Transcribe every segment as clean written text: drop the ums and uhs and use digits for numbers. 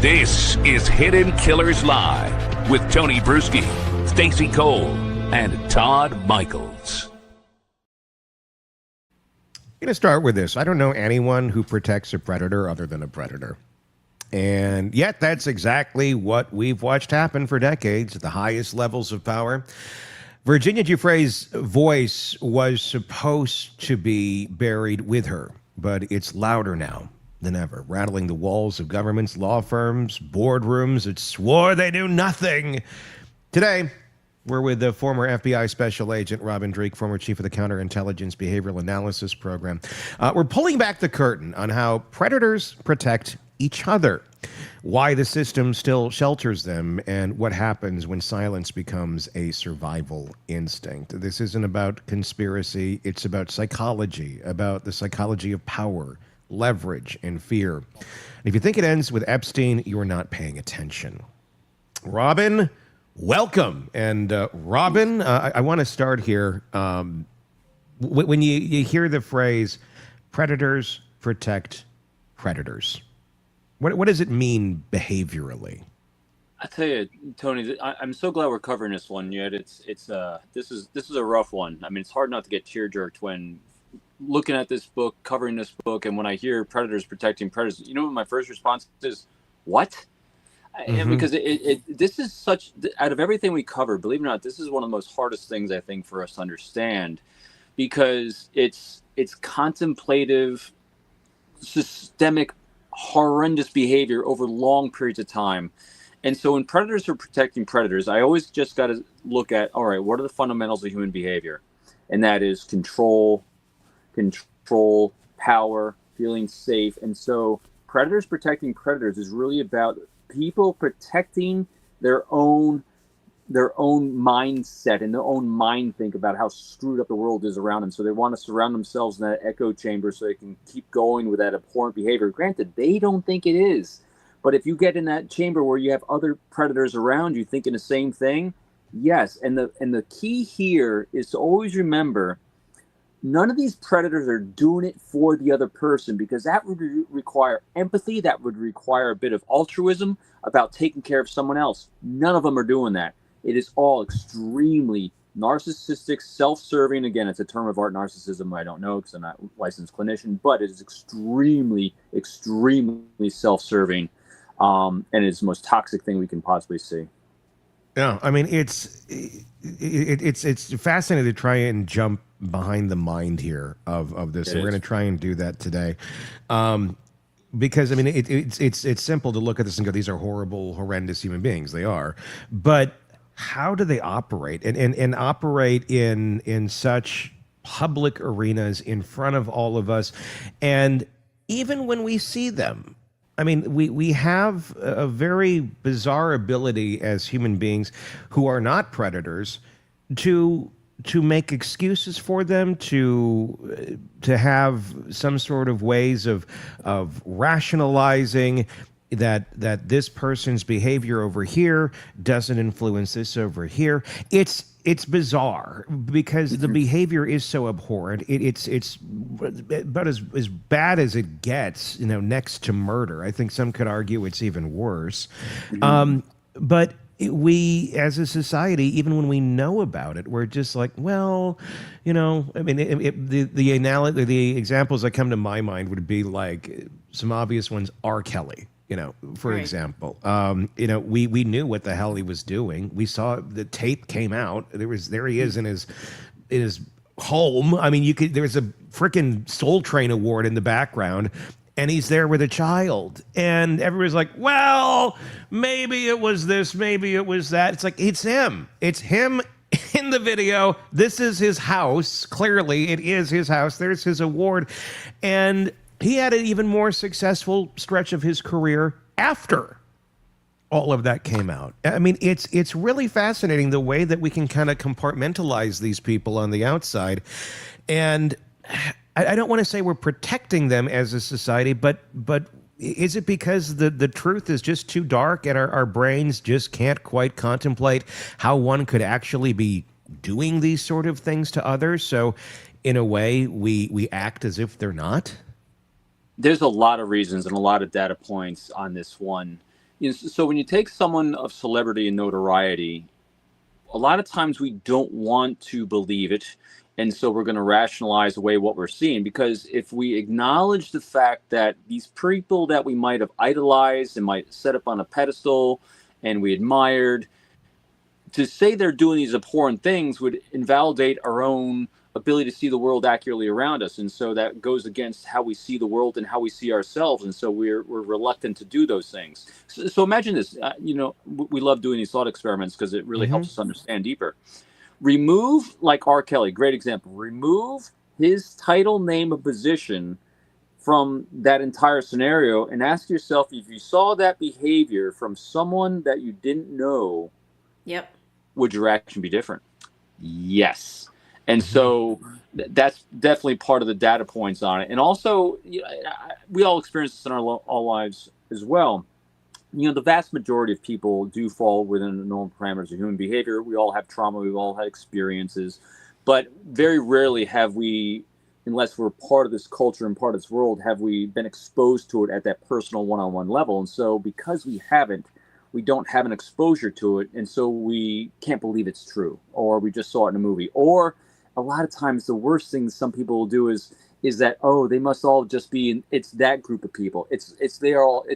This is Hidden Killers Live with Tony Brueski, Stacey Cole, and Todd Michaels. I'm going to start with this. I don't know anyone who protects a predator other than a predator. And yet that's exactly what we've watched happen for decades at the highest levels of power. Virginia Giuffre's voice was supposed to be buried with her, but it's louder now than ever, rattling the walls of governments, law firms, boardrooms that swore they knew nothing. Today, we're with the former FBI Special Agent Robin Dreeke, former chief of the Counterintelligence Behavioral Analysis Program. We're pulling back the curtain on how predators protect each other, why the system still shelters them, and what happens when silence becomes a survival instinct. This isn't about conspiracy. It's about psychology, about the psychology of power, leverage, and fear. And if you think it ends with Epstein, you're not paying attention. Robin, welcome. And Robin, I want to start here. When you hear the phrase, predators protect predators, what does it mean behaviorally? I tell you, Tony, I'm so glad we're covering this one. Yet this is a rough one. I mean, it's hard not to get tear jerked when looking at this book, covering this book, and when I hear predators protecting predators. You know what my first response is? What? And because this is such, out of everything we cover, believe it or not, this is one of the most hardest things I think for us to understand, because it's contemplative, systemic, horrendous behavior over long periods of time. And so when predators are protecting predators, I always just got to look at, all right, what are the fundamentals of human behavior? And that is control, power, feeling safe. And so predators protecting predators is really about people protecting their own mindset and their own mind think about how screwed up the world is around them. So they want to surround themselves in that echo chamber so they can keep going with that abhorrent behavior. Granted, they don't think it is. But if you get in that chamber where you have other predators around you thinking the same thing, yes. And the key here is to always remember, none of these predators are doing it for the other person, because that would require empathy. That would require a bit of altruism about taking care of someone else. None of them are doing that. It is all extremely narcissistic, self-serving. Again, it's a term of art, narcissism. I don't know because I'm not a licensed clinician, but it is extremely, extremely self-serving. And it's the most toxic thing we can possibly see. Yeah, I mean, it's fascinating to try and jump behind the mind here of this, and we're going to try and do that today, because I mean, it's simple to look at this and go, these are horrible, horrendous human beings. They are, but how do they operate and operate in such public arenas in front of all of us, and even when we see them? I mean, we have a very bizarre ability as human beings who are not predators to make excuses for them, to have some sort of ways of rationalizing that this person's behavior over here doesn't influence this over here. It's bizarre because the behavior is so abhorrent. It's about as bad as it gets, next to murder. I think some could argue it's even worse. But we, as a society, even when we know about it, we're just like, well, I mean, the examples that come to my mind would be like some obvious ones. R. Kelly. For example, we knew what the hell he was doing. We saw the tape came out. There he is in his home. I mean, there was a freaking Soul Train award in the background, and he's there with a child, and everybody's like, well, maybe it was this, maybe it was that. It's like, it's him in the video. This is his house. Clearly, it is his house. There's his award, and he had an even more successful stretch of his career after all of that came out. I mean, it's really fascinating the way that we can kind of compartmentalize these people on the outside. And I don't want to say we're protecting them as a society, but is it because the truth is just too dark and our brains just can't quite contemplate how one could actually be doing these sort of things to others? So in a way, we act as if they're not? There's a lot of reasons and a lot of data points on this one. So when you take someone of celebrity and notoriety, a lot of times we don't want to believe it. And so we're going to rationalize away what we're seeing, because if we acknowledge the fact that these people that we might have idolized and might set up on a pedestal and we admired, to say they're doing these abhorrent things would invalidate our own ability to see the world accurately around us. And so that goes against how we see the world and how we see ourselves. And so we're reluctant to do those things. So imagine this, we love doing these thought experiments because it really helps us understand deeper. Remove, like R. Kelly, great example, remove his title, name, and position from that entire scenario and ask yourself, if you saw that behavior from someone that you didn't know, yep, would your action be different? Yes. And so that's definitely part of the data points on it. And also, we all experience this in our all lives as well. The vast majority of people do fall within the normal parameters of human behavior. We all have trauma. We've all had experiences. But very rarely have we, unless we're part of this culture and part of this world, have we been exposed to it at that personal one-on-one level. And so because we haven't, we don't have an exposure to it. And so we can't believe it's true, or we just saw it in a movie. Or a lot of times the worst thing some people will do is that, oh, they must all just be it's that group of people. It's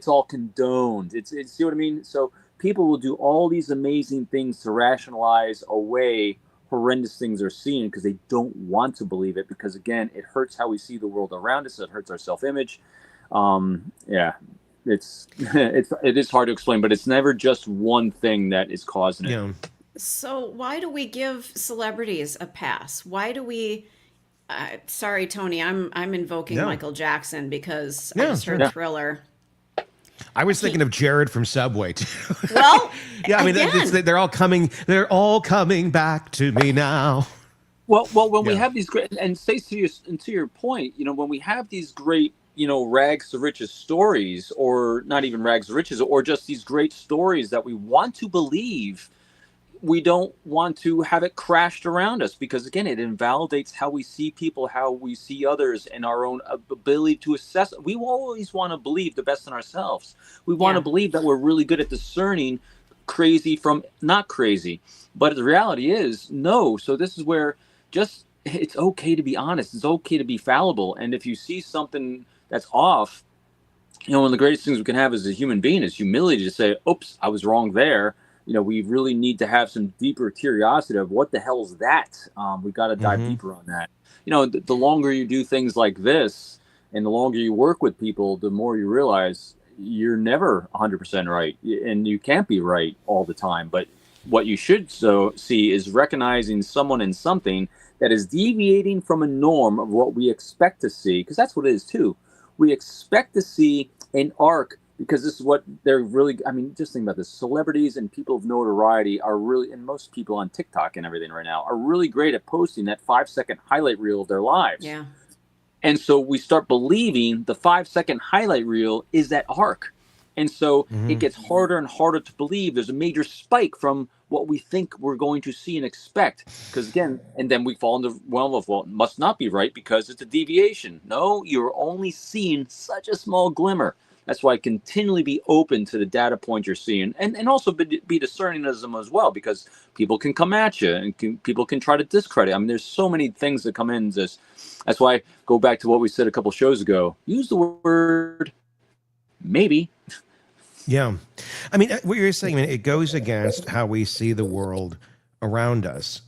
all condoned. It's see what I mean? So people will do all these amazing things to rationalize away horrendous things they're seeing because they don't want to believe it, because again, it hurts how we see the world around us. It hurts our self-image. It is hard to explain, but it's never just one thing that is causing it. Yeah. So why do we give celebrities a pass? Why do we? Sorry, Tony, I'm invoking Michael Jackson because I just heard Thriller. I was thinking of Jared from Subway too. Well, yeah, I mean, they're all coming. They're all coming back to me now. Well, when we have these great, and Stacey, to your point, when we have these great, rags to riches stories, or not even rags to riches, or just these great stories that we want to believe, we don't want to have it crashed around us, because again, it invalidates how we see people, how we see others, and our own ability to assess. We always want to believe the best in ourselves. We want to believe that we're really good at discerning crazy from not crazy. But the reality is no. So this is where it's okay to be honest. It's okay to be fallible. And if you see something that's off, one of the greatest things we can have as a human being is humility to say, oops, I was wrong there. We really need to have some deeper curiosity of what the hell is that? We got to dive deeper on that. The longer you do things like this and the longer you work with people, the more you realize you're never 100% right, and you can't be right all the time. But what you should see is recognizing someone in something that is deviating from a norm of what we expect to see, because that's what it is too. We expect to see an arc, because this is what they're really, just think about this. Celebrities and people of notoriety are really, and most people on TikTok and everything right now, are really great at posting that 5-second highlight reel of their lives. Yeah. And so we start believing the 5-second highlight reel is that arc. And so it gets harder and harder to believe. There's a major spike from what we think we're going to see and expect. Because again, and then we fall into the realm of, well, it must not be right because it's a deviation. No, you're only seeing such a small glimmer. That's why continually be open to the data point you're seeing, and also be discerning as them as well, because people can come at you and people can try to discredit. There's so many things that come in this. That's why I go back to what we said a couple shows ago. Use the word maybe. Yeah. What you're saying, it goes against how we see the world around us.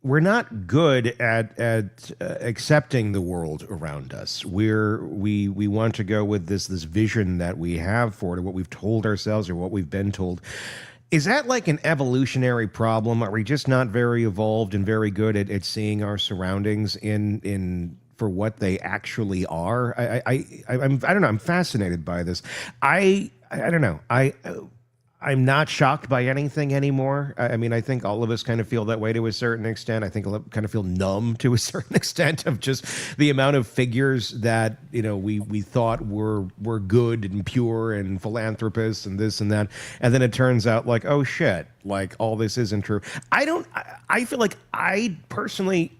We're not good at accepting the world around us. We want to go with this vision that we have for it, or what we've told ourselves, or what we've been told. Is that like an evolutionary problem? Are we just not very evolved and very good at seeing our surroundings in for what they actually are? I don't know. I'm fascinated by this. I don't know. I'm not shocked by anything anymore. I think all of us kind of feel that way to a certain extent. I think kind of feel numb to a certain extent of just the amount of figures that we thought were good and pure and philanthropists and this and that, and then it turns out like, oh shit, like all this isn't true. I feel like I personally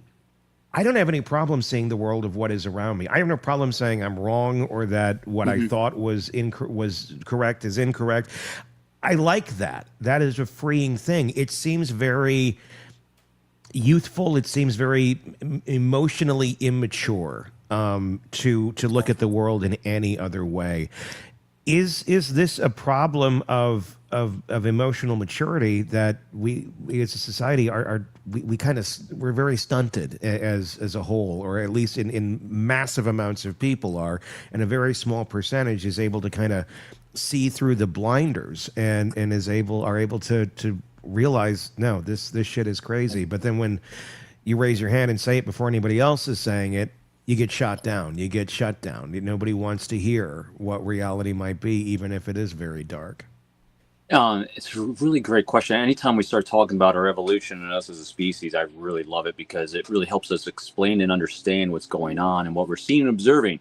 I don't have any problem seeing the world of what is around me. I have no problem saying I'm wrong or that what I thought was correct is incorrect. I like that. That is a freeing thing. It seems very youthful. It seems very emotionally immature to look at the world in any other way. Is this a problem of emotional maturity that we as a society we're very stunted as a whole, or at least in massive amounts of people are, and a very small percentage is able to kind of see through the blinders and are able to realize, no, this shit is crazy. But then when you raise your hand and say it before anybody else is saying it, you get shot down. You get shut down. Nobody wants to hear what reality might be, even if it is very dark. It's a really great question. Anytime we start talking about our evolution and us as a species, I really love it because it really helps us explain and understand what's going on and what we're seeing and observing.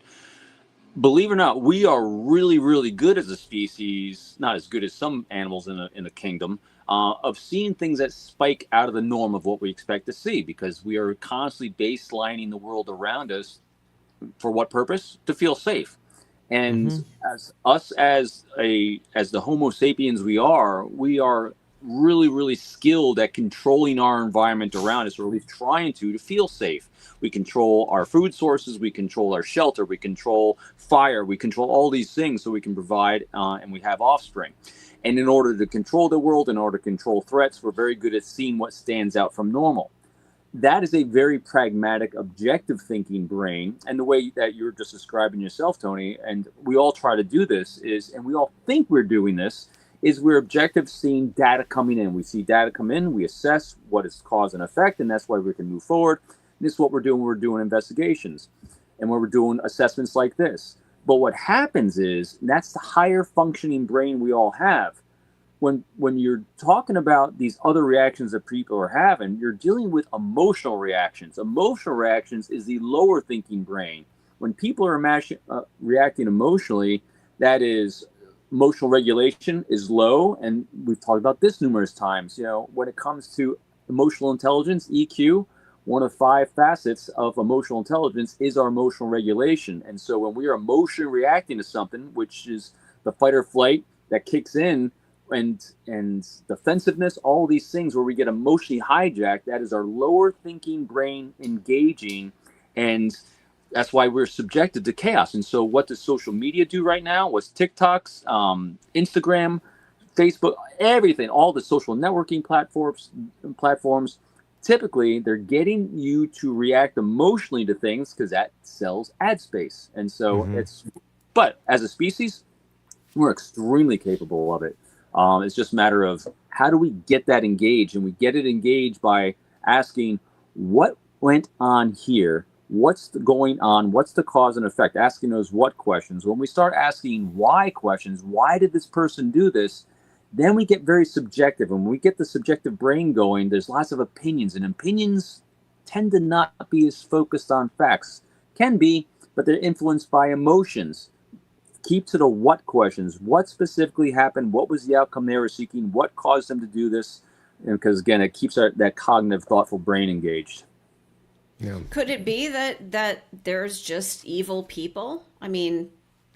Believe it or not, we are really, really good as a species, not as good as some animals in the kingdom, of seeing things that spike out of the norm of what we expect to see, because we are constantly baselining the world around us. For what purpose? To feel safe. And as the Homo sapiens we are really, really skilled at controlling our environment around us, or at least trying to feel safe. We control our food sources, we control our shelter, we control fire, we control all these things so we can provide and we have offspring. And in order to control the world, in order to control threats, we're very good at seeing what stands out from normal. That is a very pragmatic, objective thinking brain. And the way that you're just describing yourself, Tony, and we all try to do this and we all think we're doing this, is we're objective seeing data coming in. We see data come in, we assess what is cause and effect, and that's why we can move forward. And this is what we're doing. We're doing investigations and we're doing assessments like this. But what happens is, and that's the higher functioning brain we all have. When you're talking about these other reactions that people are having, you're dealing with emotional reactions. Emotional reactions is the lower thinking brain. When people are reacting emotionally, that is, emotional regulation is low. And we've talked about this numerous times. When it comes to emotional intelligence, EQ, one of 5 facets of emotional intelligence is our emotional regulation. And so when we are emotionally reacting to something, which is the fight or flight that kicks in, and defensiveness, all these things where we get emotionally hijacked, that is our lower thinking brain engaging, and that's why we're subjected to chaos. And so what does social media do right now? What's TikToks, Instagram, Facebook, everything, all the social networking platforms, typically they're getting you to react emotionally to things because that sells ad space. And so but as a species, we're extremely capable of it. It's just a matter of how do we get that engaged, and we get it engaged by asking what went on here, what's going on, what's the cause and effect, asking those what questions. When we start asking why questions, why did this person do this, then we get very subjective. And when we get the subjective brain going, there's lots of opinions, and opinions tend to not be as focused on facts. Can be, but they're influenced by emotions. Keep to the what questions. What specifically happened? What was the outcome they were seeking? What caused them to do this? Because again, it keeps that cognitive, thoughtful brain engaged. Yeah. Could it be that there's just evil people? I mean,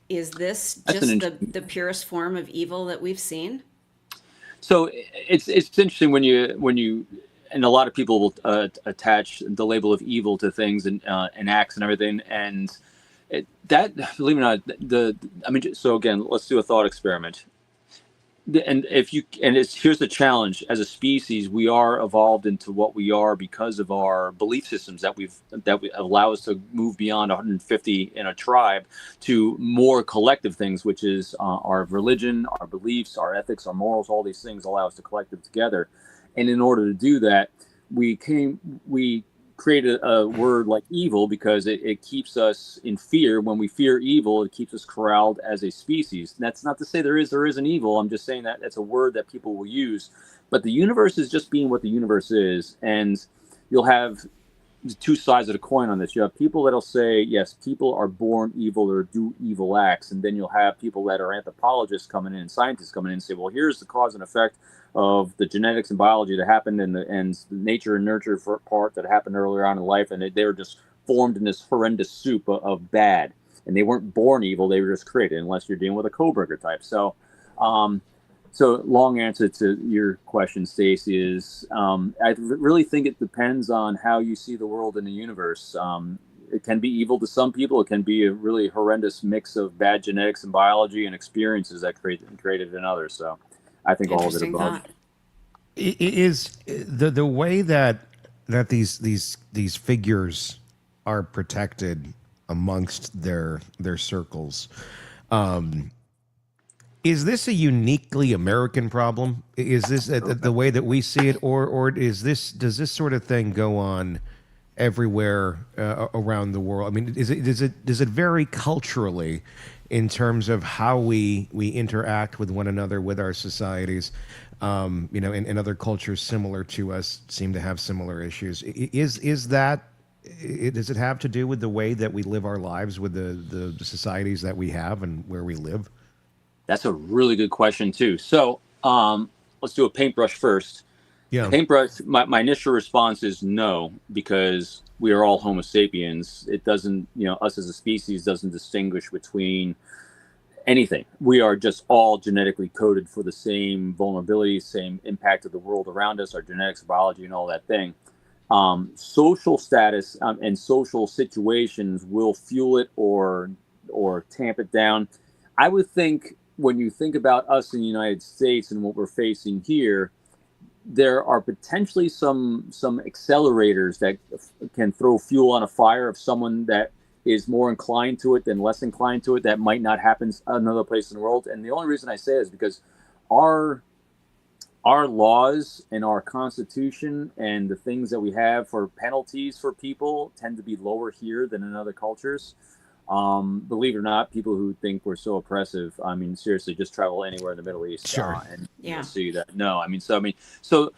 is this just the purest form of evil that we've seen? So it's interesting when you and a lot of people will attach the label of evil to things and acts and everything, and that, believe it or not, so again, let's do a thought experiment. And here's the challenge: as a species, we are evolved into what we are because of our belief systems that allow us to move beyond 150 in a tribe to more collective things, which is our religion, our beliefs, our ethics, our morals. All these things allow us to collective together. And in order to do that, we created a word like evil because it keeps us in fear. When we fear evil, it keeps us corralled as a species. And that's not to say there isn't evil. I'm just saying that that's a word that people will use. But the universe is just being what the universe is. And you'll have two sides of the coin on this. You have people that'll say, yes, people are born evil or do evil acts. And then you'll have people that are anthropologists coming in, scientists coming in and say, well, here's the cause and effect of the genetics and biology that happened and the nature and nurture part that happened earlier on in life. And they were just formed in this horrendous soup of bad. And they weren't born evil. They were just created, unless you're dealing with a code-breaker type. So, so long answer to your question, Stacey, is I really think it depends on how you see the world and the universe. It can be evil to some people. It can be a really horrendous mix of bad genetics and biology and experiences that created in others. So I think all of it above. It is the way that these figures are protected amongst their circles. Is this a uniquely American problem? Is this the way that we see it, or does this sort of thing go on everywhere around the world? I mean, does it vary culturally in terms of how we interact with one another, with our societies? And other cultures similar to us seem to have similar issues. Does it have to do with the way that we live our lives, with the societies that we have and where we live? That's a really good question too. So let's do a paintbrush first. Yeah. Paintbrush. My initial response is no, because we are all Homo sapiens. It doesn't, us as a species doesn't distinguish between anything. We are just all genetically coded for the same vulnerabilities, same impact of the world around us, our genetics, biology, and all that thing. Social status and social situations will fuel it or tamp it down. I would think, when you think about us in the United States and what we're facing here, there are potentially some accelerators that can throw fuel on a fire of someone that is more inclined to it than less inclined to it. That might not happen another place in the world. And the only reason I say it is because our laws and our Constitution and the things that we have for penalties for people tend to be lower here than in other cultures. Believe it or not, people who think we're so oppressive, I mean, seriously, just travel anywhere in the Middle East, sure. And you'll see that. No, so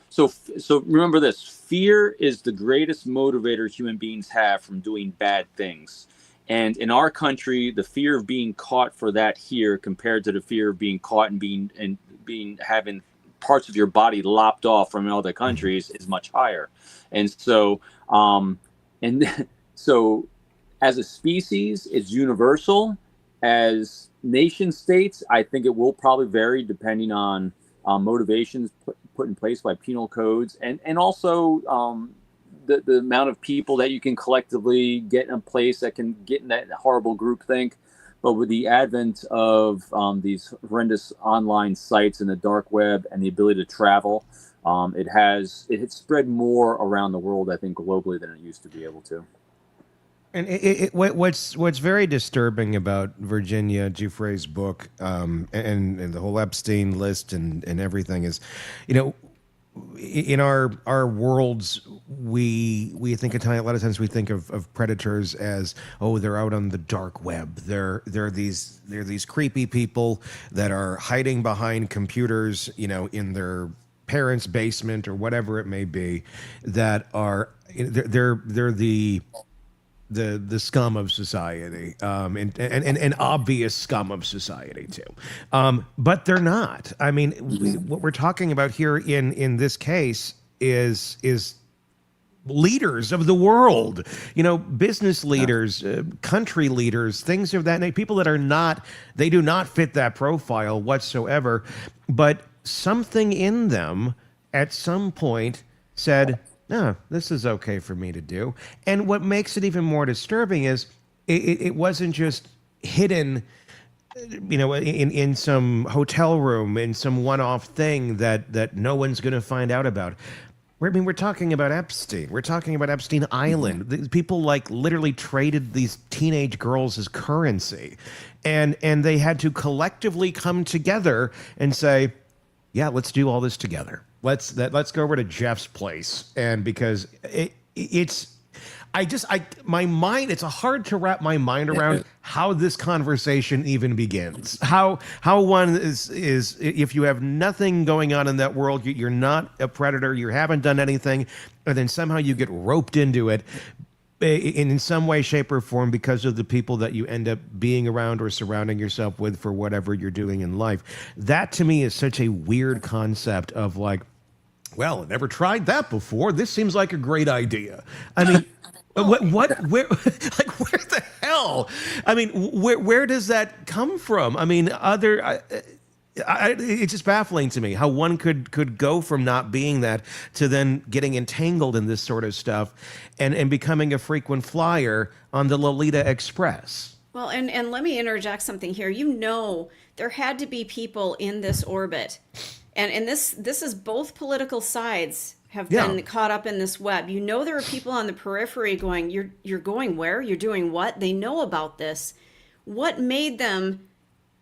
remember this: fear is the greatest motivator human beings have from doing bad things. And in our country, the fear of being caught for that here, compared to the fear of being caught and having parts of your body lopped off from other countries, is much higher. And so, so. As a species, it's universal. As nation states, I think it will probably vary depending on motivations put in place by penal codes, and also the amount of people that you can collectively get in a place that can get in that horrible groupthink. But with the advent of these horrendous online sites and the dark web and the ability to travel, it has spread more around the world, I think, globally than it used to be able to. And what's very disturbing about Virginia Giuffre's book and the whole Epstein list and everything is, in our worlds, we think a lot of times we think of predators as, oh, they're out on the dark web. They're these creepy people that are hiding behind computers, in their parents' basement or whatever it may be, that are they're the scum of society, and obvious scum of society too. But they're not. I mean, what we're talking about here in this case is leaders of the world, business leaders, country leaders, things of that nature, people that they do not fit that profile whatsoever, but something in them at some point said, no, this is okay for me to do. And what makes it even more disturbing is it wasn't just hidden, in some hotel room, in some one-off thing that no one's going to find out about. We're talking about Epstein. We're talking about Epstein Island. People literally traded these teenage girls as currency, and they had to collectively come together and say, yeah, let's do all this together. Let's go over to Jeff's place, and because my mind, it's hard to wrap my mind around how this conversation even begins. How one is if you have nothing going on in that world, you're not a predator, you haven't done anything, and then somehow you get roped into it in some way, shape, or form because of the people that you end up being around or surrounding yourself with for whatever you're doing in life. That to me is such a weird concept of like, well, I never tried that before. This seems like a great idea. I mean, where the hell? I mean, where does that come from? I mean, it's just baffling to me how one could go from not being that to then getting entangled in this sort of stuff and becoming a frequent flyer on the Lolita Express. Well, and let me interject something here. You know, there had to be people in this orbit. And this is both political sides have been caught up in this web. You know, there are people on the periphery going, you're going where? You're doing what? They know about this. What made them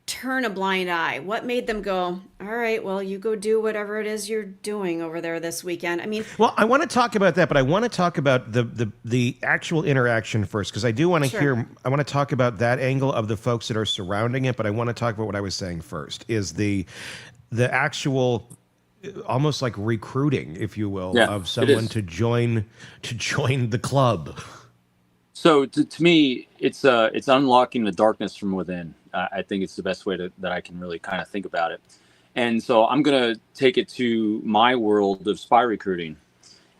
turn a blind eye? What made them go, all right, well, you go do whatever it is you're doing over there this weekend? I mean, well, I want to talk about that, but I want to talk about the actual interaction first, because I do want to I want to talk about that angle of the folks that are surrounding it, but I want to talk about what I was saying first, is the actual almost like recruiting, if you will, of someone to join the club. So to me, it's unlocking the darkness from within. I think it's the best way that I can really kind of think about it. And so I'm going to take it to my world of spy recruiting.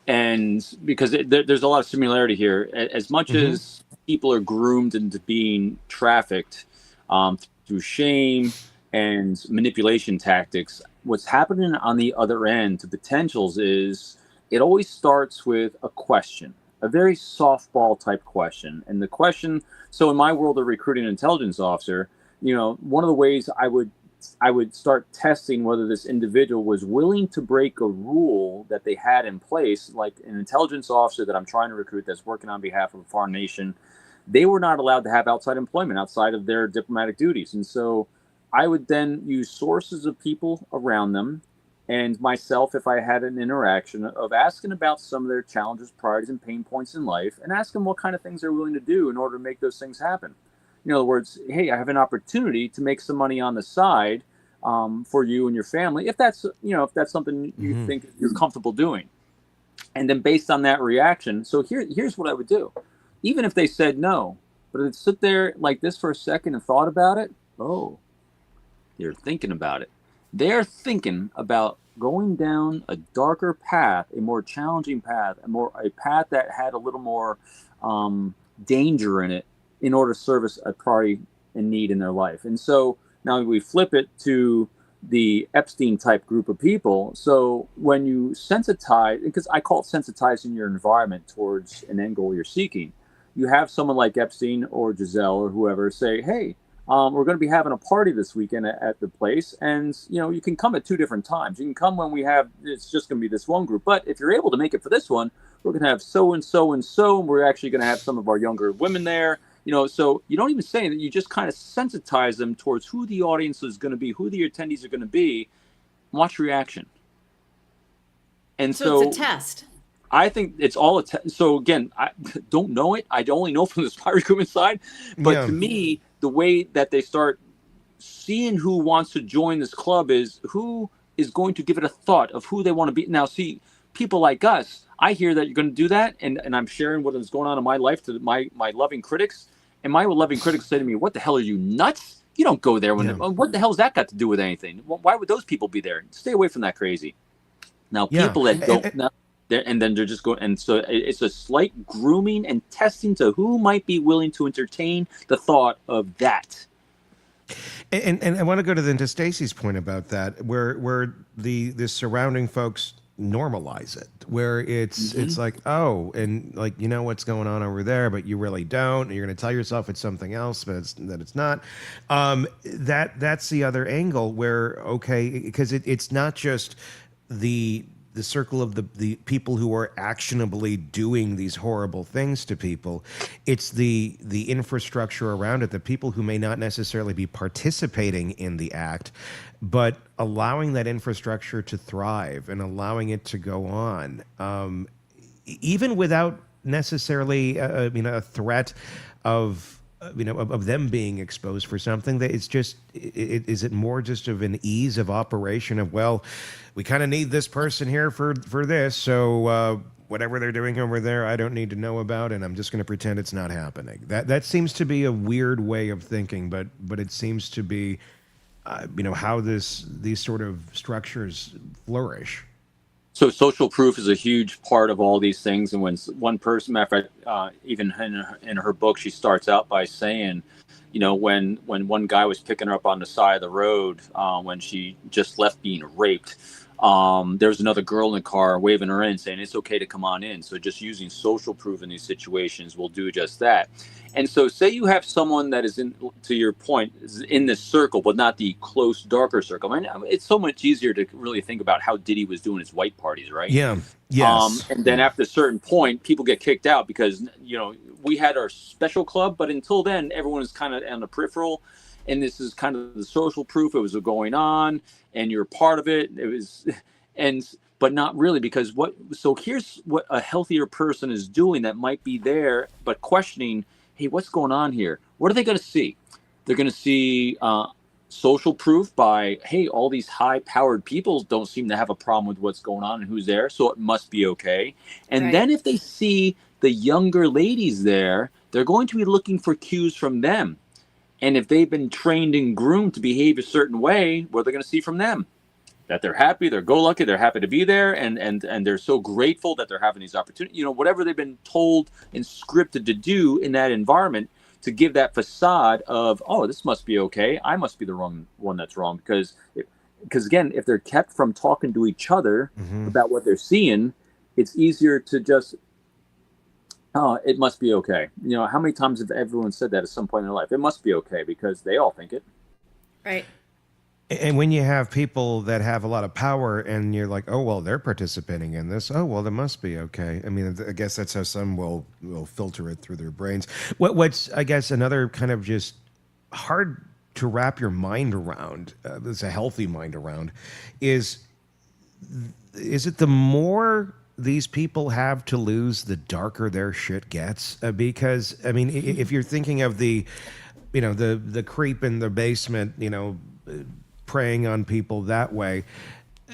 And because there's a lot of similarity here, as much as people are groomed into being trafficked through shame and manipulation tactics, what's happening on the other end to potentials is it always starts with a question, a very softball type question. And the question, so in my world of recruiting an intelligence officer, you know, one of the ways I would start testing whether this individual was willing to break a rule that they had in place, like an intelligence officer that I'm trying to recruit that's working on behalf of a foreign nation. They were not allowed to have outside employment outside of their diplomatic duties. And so I would then use sources of people around them and myself, if I had an interaction, of asking about some of their challenges, priorities, and pain points in life, and ask them what kind of things they're willing to do in order to make those things happen. In other words, hey, I have an opportunity to make some money on the side for you and your family, if that's something you think you're comfortable doing. And then based on that reaction, so here's what I would do. Even if they said no, but I'd sit there like this for a second and thought about it. Oh, they're thinking about it. They're thinking about going down a darker path, a more challenging path, a path that had a little more danger in it in order to service a priority and need in their life. And so now we flip it to the Epstein type group of people. So when you sensitize, because I call it sensitizing your environment towards an end goal you're seeking, you have someone like Epstein or Giselle or whoever say, hey, we're going to be having a party this weekend at the place, and you can come at two different times. You can come when it's just going to be this one group, but if you're able to make it for this one, we're going to have so and so and so, and we're actually going to have some of our younger women there. So you don't even say that, you just kind of sensitize them towards who the audience is going to be, who the attendees are going to be. Watch reaction. And so it's a test. I think it's all a test. So again, I don't know it. I only know from the spy recruitment side. But to me, the way that they start seeing who wants to join this club is who is going to give it a thought of who they want to be. Now, see, people like us, I hear that you're going to do that, and I'm sharing what is going on in my life to my loving critics. And my loving critics say to me, what the hell, are you nuts? You don't go there. What the hell has that got to do with anything? Why would those people be there? Stay away from that crazy. Now, people that don't know, and then they're just going, and so it's a slight grooming and testing to who might be willing to entertain the thought of that. And I want to go to Stacey's point about that, where the surrounding folks normalize it, where it's like, oh, and like, what's going on over there, but you really don't, and you're going to tell yourself it's something else, but it's not. That's the other angle where, okay, because it's not just the circle of the people who are actionably doing these horrible things to people. It's the infrastructure around it, the people who may not necessarily be participating in the act, but allowing that infrastructure to thrive and allowing it to go on, even without necessarily a threat of of them being exposed for something. That it's just is it more just of an ease of operation of, well, we kind of need this person here for this, so whatever they're doing over there, I don't need to know about, and I'm just going to pretend it's not happening. That seems to be a weird way of thinking, but it seems to be how these sort of structures flourish. So social proof is a huge part of all these things. And when one person, matter of fact, even in her book, she starts out by saying, when one guy was picking her up on the side of the road, when she just left being raped, there was another girl in the car waving her in, saying it's okay to come on in. So just using social proof in these situations will do just that. And so say you have someone that is to your point, is in this circle, but not the close, darker circle. I mean, it's so much easier to really think about how Diddy was doing his white parties, right? Yeah. Yes. And then after a certain point, people get kicked out because, we had our special club, but until then, everyone was kind of on the peripheral. And this is kind of the social proof. It was going on and you're part of it. It was, but not really, because so here's what a healthier person is doing that might be there, but questioning, hey, what's going on here? What are they going to see? They're going to see social proof by, hey, all these high-powered people don't seem to have a problem with what's going on and who's there, so it must be okay. And Right. then if they see the younger ladies there, they're going to be looking for cues from them. And if they've been trained and groomed to behave a certain way, what are they going to see from them? That they're happy, they're go-lucky, they're happy to be there, and they're so grateful that they're having these opportunities. Whatever they've been told and scripted to do in that environment to give that facade of, oh, this must be okay. I must be the wrong one that's wrong. Because again, if they're kept from talking to each other about what they're seeing, it's easier to just, oh, it must be okay. How many times have everyone said that at some point in their life? It must be okay because they all think it. Right. And when you have people that have a lot of power and you're like, oh, well, they're participating in this. Oh, well, it must be okay. I mean, I guess that's how some will filter it through their brains. What's, I guess, another kind of just hard to wrap your mind around, it's a healthy mind around, is it the more these people have to lose, the darker their shit gets? Because, I mean, if you're thinking of the creep in the basement, preying on people that way,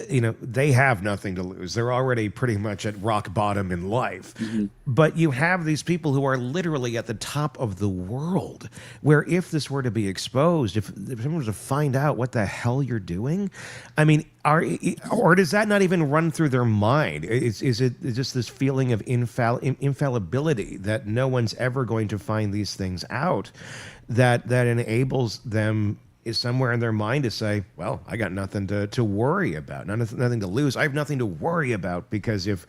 they have nothing to lose. They're already pretty much at rock bottom in life. Mm-hmm. But you have these people who are literally at the top of the world, where if this were to be exposed, if someone was to find out what the hell you're doing, I mean, or does that not even run through their mind? Is it just this feeling of infallibility that no one's ever going to find these things out, that enables them, is somewhere in their mind to say, well, I got nothing to worry about, nothing to lose. I have nothing to worry about because if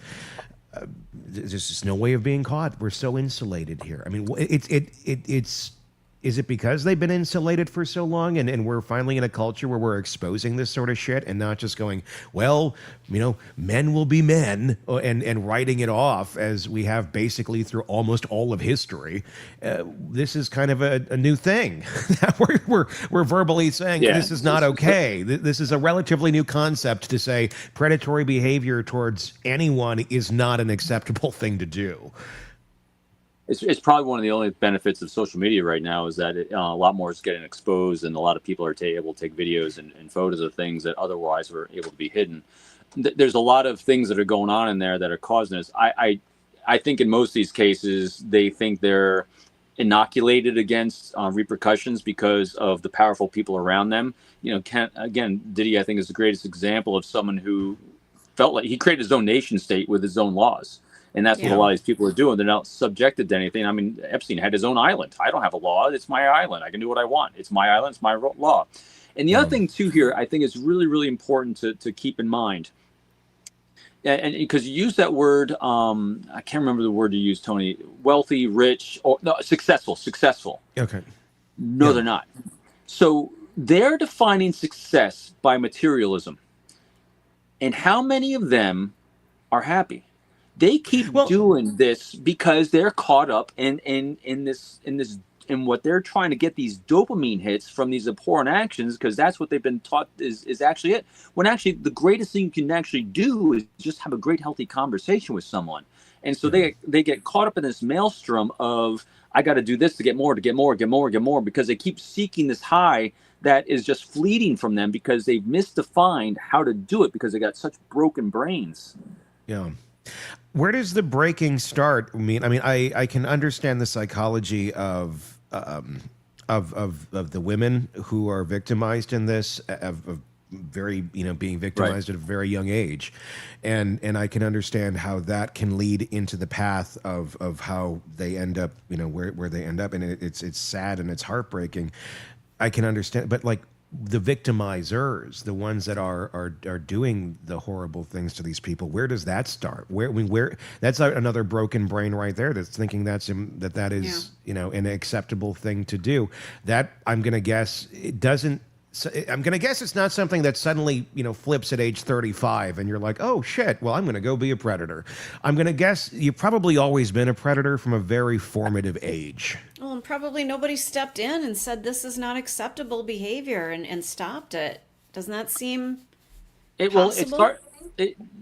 there's just no way of being caught. We're so insulated here. I mean, is it because they've been insulated for so long and we're finally in a culture where we're exposing this sort of shit and not just going, well, men will be men and writing it off as we have basically through almost all of history? This is kind of a new thing that we're verbally saying this is not okay. This is a relatively new concept to say predatory behavior towards anyone is not an acceptable thing to do. It's probably one of the only benefits of social media right now is that a lot more is getting exposed, and a lot of people are able to take videos and photos of things that otherwise were able to be hidden. There's a lot of things that are going on in there that are causing this. I think in most of these cases, they think they're inoculated against repercussions because of the powerful people around them. Diddy, I think, is the greatest example of someone who felt like he created his own nation state with his own laws. And that's what a lot of these people are doing. They're not subjected to anything. I mean, Epstein had his own island. I don't have a law. It's my island. I can do what I want. It's my island. It's my law. And the other thing, too, here, I think is really, really important to keep in mind. And because you use that word, I can't remember the word you used, Tony, wealthy, rich, or no, successful. Okay. No, they're not. So they're defining success by materialism. And how many of them are happy? They keep doing this because they're caught up in what they're trying to get these dopamine hits from these abhorrent actions, because that's what they've been taught is actually it. When actually the greatest thing you can actually do is just have a great healthy conversation with someone And so they get caught up in this maelstrom of, I got to do this to get more, because they keep seeking this high that is just fleeting from them because they've misdefined how to do it because they got such broken brains. Yeah. Where does the breaking start? I can understand the psychology of the women who are victimized in this, of very, being victimized at a very young age, and I can understand how that can lead into the path of how they end up, where they end up, and it's sad and it's heartbreaking. I can understand, but like the victimizers, the ones that are doing the horrible things to these people, where does that start? Where that's another broken brain right there that's thinking that is an acceptable thing to do. That I'm gonna guess it doesn't. I'm going to guess it's not something that suddenly, flips at age 35 and you're like, oh, shit, well, I'm going to go be a predator. I'm going to guess you've probably always been a predator from a very formative age. Well, and probably nobody stepped in and said this is not acceptable behavior and stopped it. Doesn't that seem possible?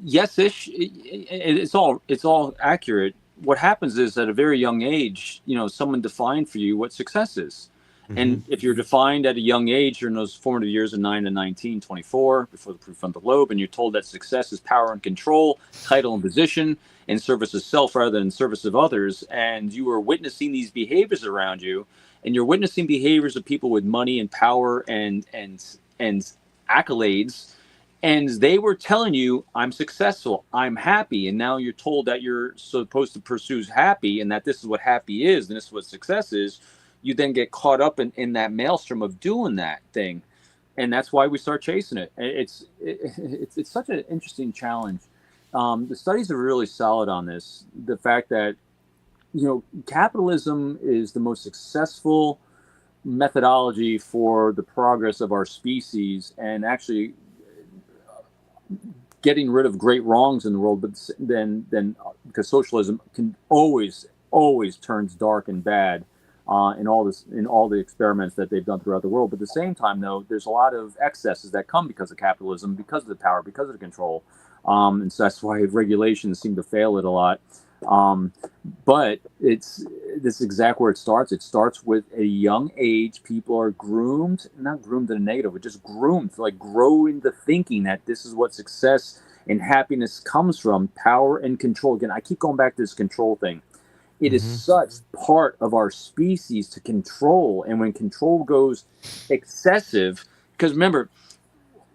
Yes-ish. It's all accurate. What happens is at a very young age, someone defined for you what success is. Mm-hmm. And if you're defined at a young age, you're in those formative years of 9 to 19, 24, before the prefrontal lobe, and you're told that success is power and control, title and position, in service of self rather than in service of others, and you are witnessing these behaviors around you, and you're witnessing behaviors of people with money and power and accolades, and they were telling you, I'm successful, I'm happy, and now you're told that you're supposed to pursue happy, and that this is what happy is, and this is what success is. You then get caught up in that maelstrom of doing that thing, and that's why we start chasing it. It's such an interesting challenge. The studies are really solid on this. The fact that capitalism is the most successful methodology for the progress of our species, and actually getting rid of great wrongs in the world. But then because socialism can always turns dark and bad. In all the experiments that they've done throughout the world. But at the same time, though, there's a lot of excesses that come because of capitalism, because of the power, because of the control. And so that's why regulations seem to fail it a lot. But this is exactly where it starts. It starts with a young age. People are groomed, not groomed in a negative, but just groomed to like grow into thinking that this is what success and happiness comes from, power and control. Again, I keep going back to this control thing. It is such part of our species to control. And when control goes excessive, because remember,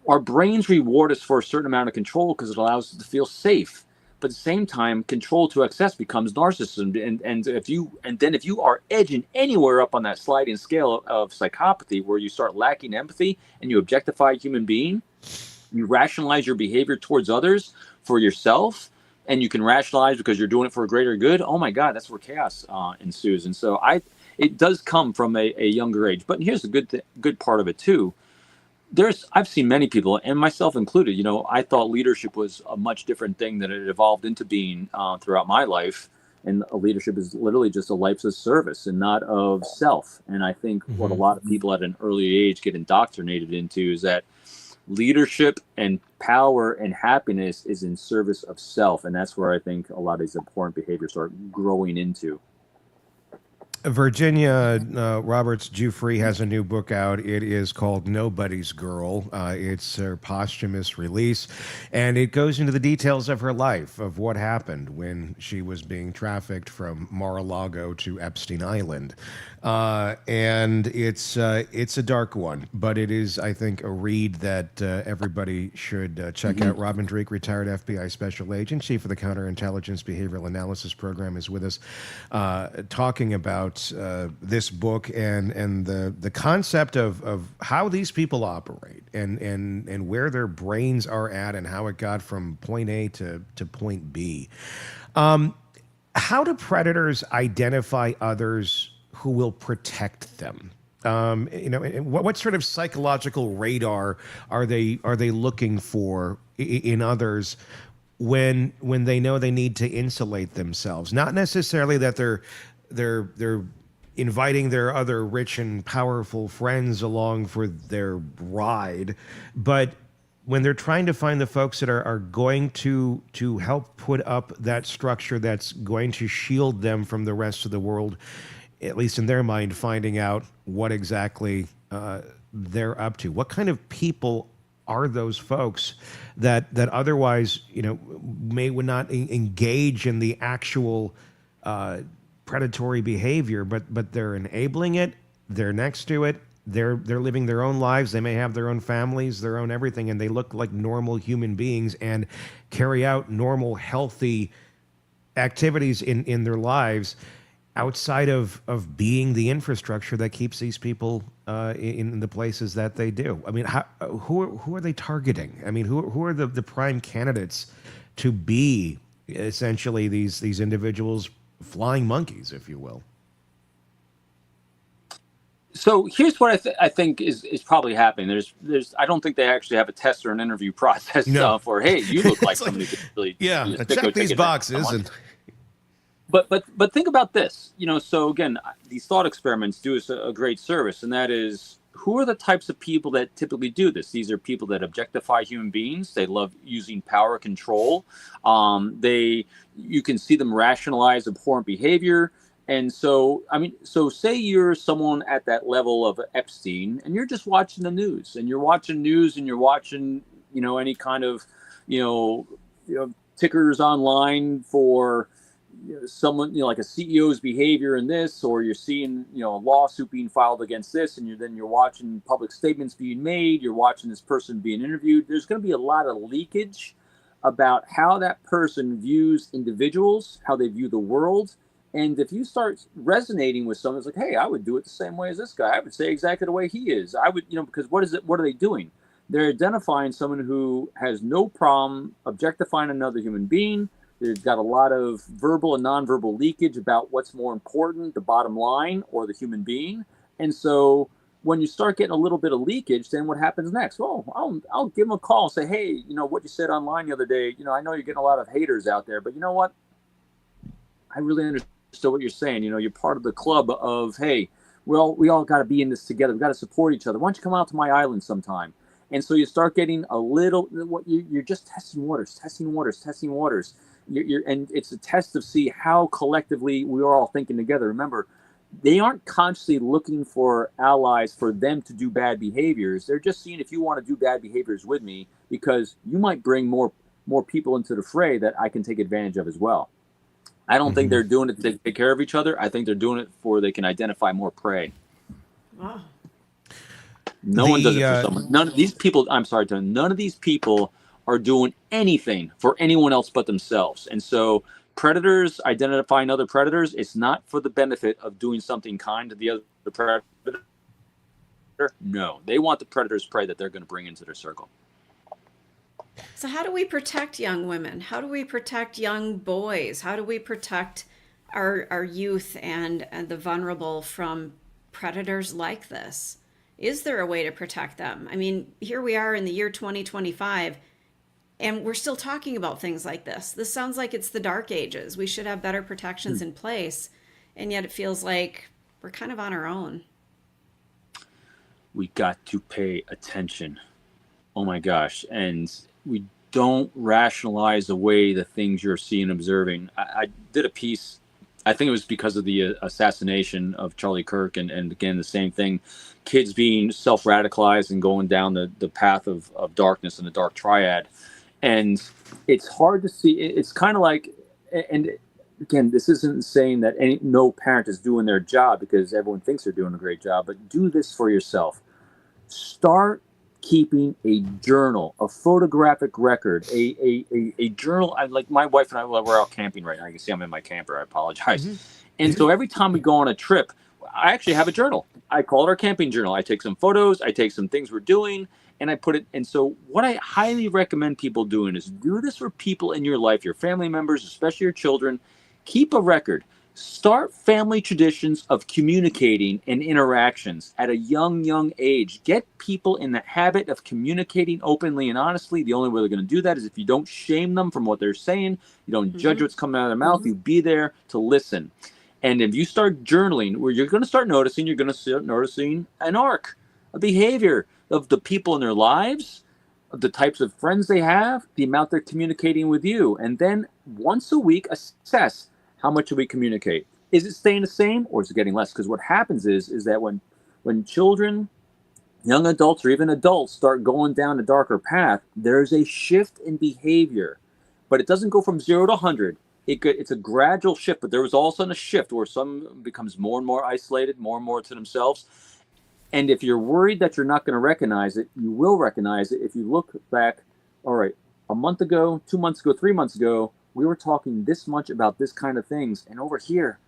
our brains reward us for a certain amount of control because it allows us to feel safe. But at the same time, control to excess becomes narcissism. And if you are edging anywhere up on that sliding scale of psychopathy, where you start lacking empathy and you objectify a human being, you rationalize your behavior towards others for yourself, and you can rationalize because you're doing it for a greater good. Oh my God, that's where chaos ensues. And so it does come from a younger age. But here's the good part of it too. I've seen many people, and myself included, I thought leadership was a much different thing than it evolved into being throughout my life. And leadership is literally just a life of service and not of self. And I think what a lot of people at an early age get indoctrinated into is that leadership and power and happiness is in service of self. And that's where I think a lot of these important behaviors start growing into. Virginia Giuffre has a new book out. It is called Nobody's Girl. It's her posthumous release, and it goes into the details of her life, of what happened when she was being trafficked from Mar-a-Lago to Epstein Island. And it's a dark one, but it is, I think, a read that everybody should check out. Robin Dreeke, retired FBI special agent, chief of the Counterintelligence Behavioral Analysis Program, is with us talking about this book and the concept of how these people operate and where their brains are at and how it got from point A to point B. How do predators identify others who will protect them? What sort of psychological radar are they looking for in others when they know they need to insulate themselves? Not necessarily that they're inviting their other rich and powerful friends along for their ride, but when they're trying to find the folks that are going to help put up that structure that's going to shield them from the rest of the world, at least in their mind, finding out what exactly they're up to. What kind of people are those folks that otherwise, would not engage in the actual predatory behavior, but they're enabling it, they're next to it, they're living their own lives, they may have their own families, their own everything, and they look like normal human beings and carry out normal, healthy activities in their lives outside of being the infrastructure that keeps these people in the places that they do. I mean, who are they targeting? I mean, who are the prime candidates to be essentially these individuals, flying monkeys, if you will? So here's what I think is probably happening. There's I don't think they actually have a test or an interview process for, hey, you look like somebody who could really check these boxes. And but think about this. So again, these thought experiments do us a great service, and that is, who are the types of people that typically do this? These are people that objectify human beings. They love using power control. You can see them rationalize abhorrent behavior. And so, say you're someone at that level of Epstein, and you're just watching the news, and you're watching any kind of, tickers online for someone, like a CEO's behavior in this, or you're seeing, a lawsuit being filed against this, and you're watching public statements being made, you're watching this person being interviewed. There's going to be a lot of leakage about how that person views individuals, how they view the world. And if you start resonating with someone, it's like, hey, I would do it the same way as this guy. I would say exactly the way he is. I would, because what are they doing? They're identifying someone who has no problem objectifying another human being. They've got a lot of verbal and nonverbal leakage about what's more important, the bottom line or the human being. And so when you start getting a little bit of leakage, then what happens next? Well, I'll give them a call and say, hey, what you said online the other day, I know you're getting a lot of haters out there, but you know what? I really understand what you're saying. You're part of the club of, hey, well, we all got to be in this together. We got to support each other. Why don't you come out to my island sometime? And so you start getting a little, you're just testing waters. And it's a test to see how collectively we are all thinking together. Remember, they aren't consciously looking for allies for them to do bad behaviors. They're just seeing if you want to do bad behaviors with me, because you might bring more people into the fray that I can take advantage of as well. I don't think they're doing it to take care of each other. I think they're doing it for they can identify more prey. Wow. No one does it for someone. None of these people, I'm sorry, Tony, none of these people are doing anything for anyone else but themselves. And so predators identifying other predators, it's not for the benefit of doing something kind to the other predator. No, they want the predator's prey that they're going to bring into their circle. So how do we protect young women? How do we protect young boys? How do we protect our youth and the vulnerable from predators like this? Is there a way to protect them? I mean, here we are in the year 2025, and we're still talking about things like this. This sounds like it's the dark ages. We should have better protections in place, and yet it feels like we're kind of on our own. We got to pay attention. Oh my gosh. And we don't rationalize away the things you're seeing and observing. I did a piece, I think it was because of the assassination of Charlie Kirk, and again, the same thing, kids being self-radicalized and going down the path of darkness and the dark triad. And it's hard to see. It's kind of like, and again, this isn't saying that no parent is doing their job, because everyone thinks they're doing a great job, but do this for yourself. Start keeping a journal, a photographic record, a journal. Like my wife and I, we're out camping right now. You can see I'm in my camper. I apologize. And so every time we go on a trip, I actually have a journal. I call it our camping journal. I take some photos, I take some things we're doing, and I put it. And so what I highly recommend people doing is do this for people in your life, your family members, especially your children. Keep a record. Start family traditions of communicating and interactions at a young age. Get people in the habit of communicating openly and honestly. The only way they're going to do that is if you don't shame them from what they're saying. You don't judge what's coming out of their mouth. You be there to listen. And if you start journaling, where you're going to start noticing an arc, a behavior of the people in their lives. the types of friends they have, the amount they're communicating with you. And then once a week, assess how much do we communicate. Is it staying the same or is it getting less? Because what happens is that when children, young adults, or even adults start going down a darker path, there's a shift in behavior. But it doesn't go from 0 to 100. It's a gradual shift, but there was all of a sudden a shift where some becomes more and more isolated, more and more to themselves. And if you're worried that you're not going to recognize it, you will recognize it if you look back. All right, a month ago, 2 months ago, 3 months ago, we were talking this much about this kind of things. And over here,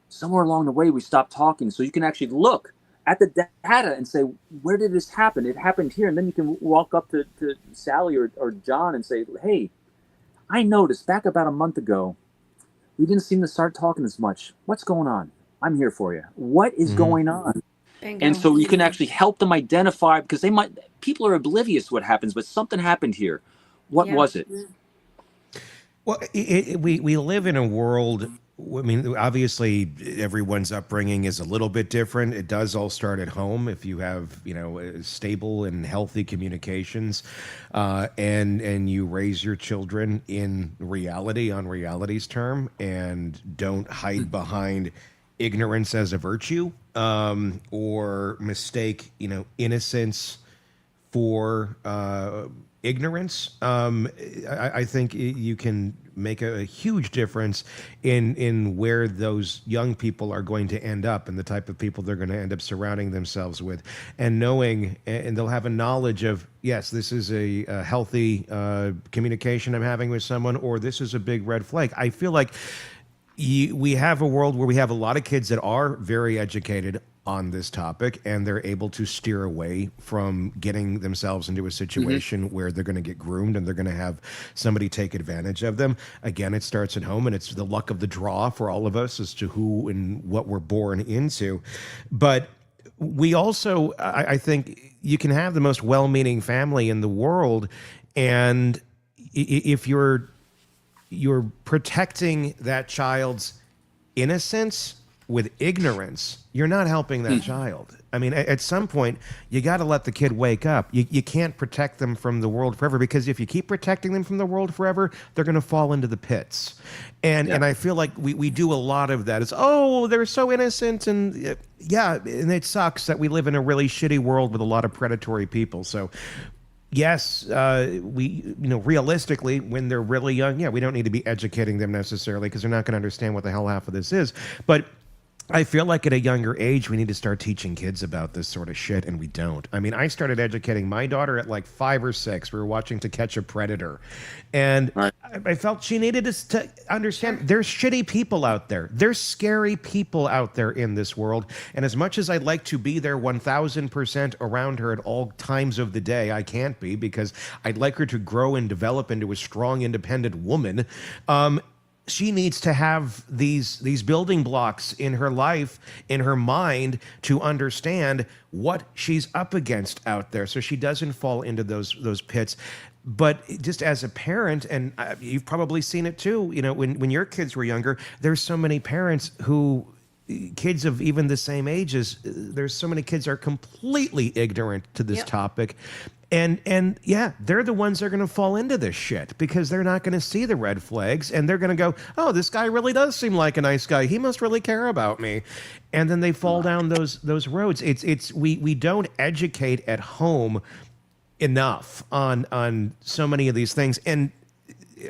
somewhere along the way, we stopped talking. So you can actually look at the data and say, where did this happen? It happened here. And then you can walk up to Sally or John and say, hey, I noticed back about a month ago, we didn't seem to start talking as much. What's going on? I'm here for you. What is going on? Bingo. And so you can actually help them identify, because people are oblivious to what happens, but something happened here. What was it? Well, we live in a world. I mean, obviously, everyone's upbringing is a little bit different. It does all start at home. If you have, stable and healthy communications, and you raise your children in reality, on reality's term, and don't hide behind ignorance as a virtue, or mistake, innocence for ignorance. I think you can make a huge difference in where those young people are going to end up and the type of people they're going to end up surrounding themselves with, and knowing, and they'll have a knowledge of, yes, this is a healthy communication I'm having with someone, or this is a big red flag. I feel like we have a world where we have a lot of kids that are very educated on this topic, and they're able to steer away from getting themselves into a situation where they're going to get groomed and they're going to have somebody take advantage of them. Again, it starts at home, and it's the luck of the draw for all of us as to who and what we're born into. But we also, I think you can have the most well-meaning family in the world, and if you're protecting that child's innocence with ignorance, you're not helping that child. I mean, at some point, you got to let the kid wake up. You can't protect them from the world forever, because if you keep protecting them from the world forever, they're going to fall into the pits. And I feel like we do a lot of that. It's, oh, they're so innocent. And and it sucks that we live in a really shitty world with a lot of predatory people. So yes, realistically, when they're really young, we don't need to be educating them necessarily, because they're not going to understand what the hell half of this is. But I feel like at a younger age, we need to start teaching kids about this sort of shit, and we don't. I mean, I started educating my daughter at like 5 or 6. We were watching To Catch a Predator, and I felt she needed us to understand there's shitty people out there. There's scary people out there in this world, and as much as I'd like to be there 1,000% around her at all times of the day, I can't be, because I'd like her to grow and develop into a strong, independent woman. She needs to have these building blocks in her life, in her mind, to understand what she's up against out there, so she doesn't fall into those pits. But just as a parent, and you've probably seen it too, when your kids were younger, there's so many parents who, kids of even the same ages, there's so many kids are completely ignorant to this topic. And they're the ones that are going to fall into this shit, because they're not going to see the red flags, and they're going to go, oh, this guy really does seem like a nice guy. He must really care about me. And then they fall down those roads. We don't educate at home enough on so many of these things. And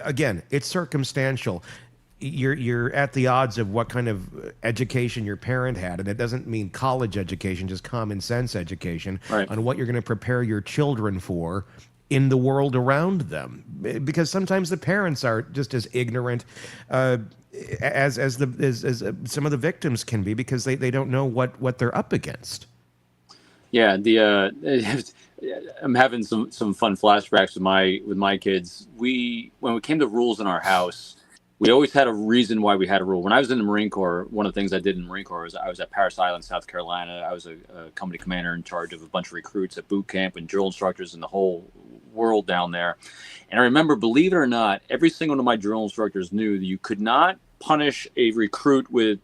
again, it's circumstantial. You're at the odds of what kind of education your parent had, and it doesn't mean college education, just common sense education on what you're going to prepare your children for in the world around them, because sometimes the parents are just as ignorant as some of the victims can be, because they don't know what they're up against. I'm having some fun flashbacks with my kids. When we came to rules in our house, we always had a reason why we had a rule. When I was in the Marine Corps, one of the things I did in the Marine Corps was I was at Parris Island, South Carolina. I was a company commander in charge of a bunch of recruits at boot camp and drill instructors in the whole world down there. And I remember, believe it or not, every single one of my drill instructors knew that you could not punish a recruit with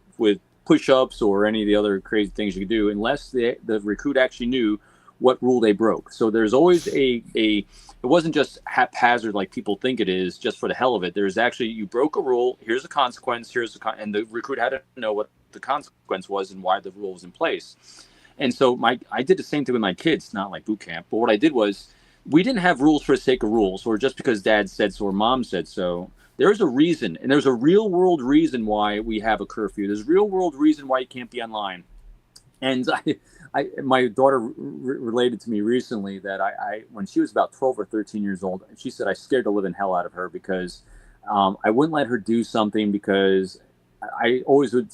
push-ups or any of the other crazy things you could do unless the recruit actually knew what rule they broke. So there's always it wasn't just haphazard like people think it is, just for the hell of it. There's actually, you broke a rule, here's a consequence, and the recruit had to know what the consequence was and why the rule was in place. And so I did the same thing with my kids, not like boot camp, but what I did was, we didn't have rules for the sake of rules, or just because dad said so or mom said so. There's a reason, and there's a real world reason why we have a curfew. There's a real world reason why you can't be online. And my daughter related to me recently that I when she was about 12 or 13 years old, she said I scared the living hell out of her because I wouldn't let her do something, because I always would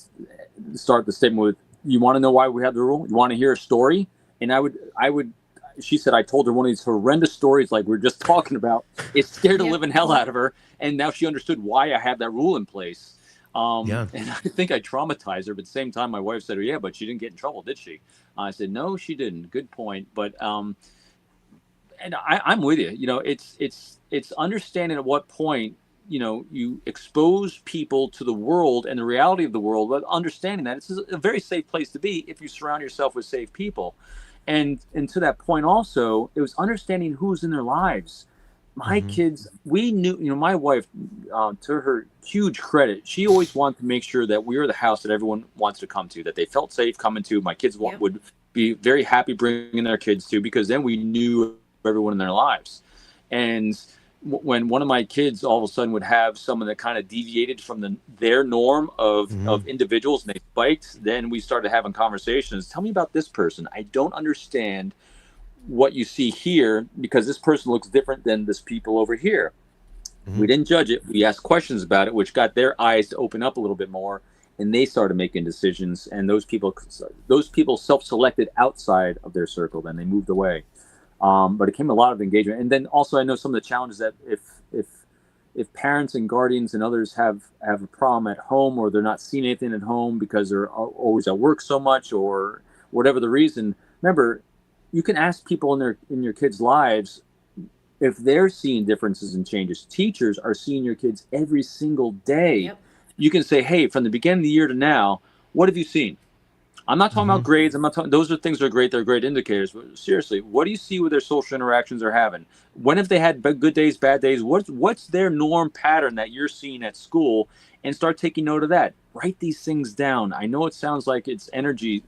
start the statement with, you want to know why we have the rule? You want to hear a story? And I would. She said I told her one of these horrendous stories like we're just talking about. It scared the living hell out of her, and now she understood why I had that rule in place. And I think I traumatized her, but at the same time, my wife said, "Yeah, but she didn't get in trouble, did she?" I said, "No, she didn't." Good point, but and I'm with you. You know, it's understanding at what point, you know, you expose people to the world and the reality of the world, but understanding that it's a very safe place to be if you surround yourself with safe people. And to that point also, it was understanding who's in their lives. My kids, we knew, you know, my wife, to her huge credit, she always wanted to make sure that we were the house that everyone wants to come to, that they felt safe coming to. My kids would be very happy bringing their kids to, because then we knew everyone in their lives. And when one of my kids all of a sudden would have someone that kind of deviated from their norm of individuals, and they spiked, then we started having conversations. Tell me about this person. I don't understand what you see here, because this person looks different than this people over here. We didn't judge it. We asked questions about it, which got their eyes to open up a little bit more, and they started making decisions. And those people self-selected outside of their circle. Then they moved away. But it came a lot of engagement. And then also I know some of the challenges that if parents and guardians and others have a problem at home, or they're not seeing anything at home because they're always at work so much, or whatever the reason, remember, you can ask people in your kids' lives if they're seeing differences and changes. Teachers are seeing your kids every single day. Yep. You can say, hey, from the beginning of the year to now, what have you seen? I'm not talking about grades. I'm not talking. Those are things that are great. They're great indicators. But seriously, what do you see with their social interactions they're having? When have they had good days, bad days? What's their norm pattern that you're seeing at school? And start taking note of that. Write these things down. I know it sounds like it's energy,